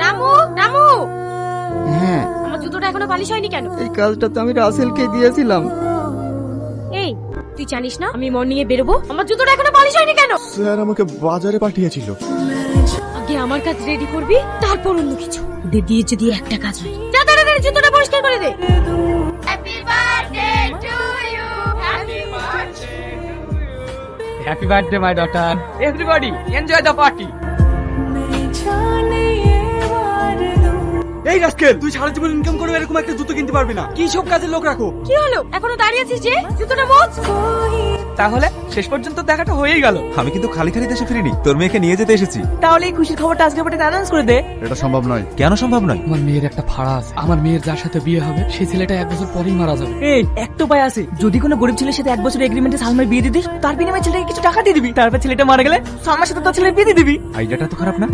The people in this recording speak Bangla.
রামু রামু, হ্যাঁ, আমার জুতোটা এখনো পালিশ হয়নি কেন? এই কাজটা তো আমি রাসেলকে দিয়েছিলাম। এই তুই জানিস না আমি মর্নিং এ বেরোবো, আমার জুতোটা এখনো পালিশ হয়নি কেন? স্যার আমাকে বাজারে পাঠিয়েছিল। আগে আমার কাজ রেডি করবি, তারপর অন্য কিছু। ওদের দিয়ে যদি একটা কাজ হয়, যা তাড়াতাড়ি জুতোটা পরিষ্কার করে দে। Happy birthday to you, happy birthday. Happy birthday my daughter, everybody enjoy the party. এই রাস্কেল, তুই সারা জীবন ইনকাম করে এরকম একটা জুতো কিনতে পারবি না। কি সব কাজের লোক রাখো? কি হলো এখনো দাঁড়িয়ে আছিস যে? জুতোটা মোচ। তাহলে শেষ পর্যন্ত দেখাটা হয়েই গেল। আমি কিন্তু খালি খালি দেশে ফিরিনি, তোর মেয়েকে নিয়ে যেতে এসেছি। তাহলে এই খুশির খবরটা আজকে বাটে অ্যানাউন্স করে দে। এটা সম্ভব নয়। কেন সম্ভব নয়? আমার মেয়ের একটা ফাড়া আছে, আমার মেয়ের যার সাথে বিয়ে হবে সেই ছেলেটা 1 বছর পরেই মারা যাবে। এই একটা উপায় আছে, যদি কোনো গরিব ছেলের সাথে 1 বছরের এগ্রিমেন্টে সালমার বিয়ে দিয়ে দিস, তার বিনিময়ে ছেলেটাকে কিছু টাকা দিয়ে দিবি, তারপর ছেলেটা মারা গেলে সালমার সাথে তার ছেলের বিয়ে দিয়ে দিবি। আইডিয়াটা তো খারাপ না।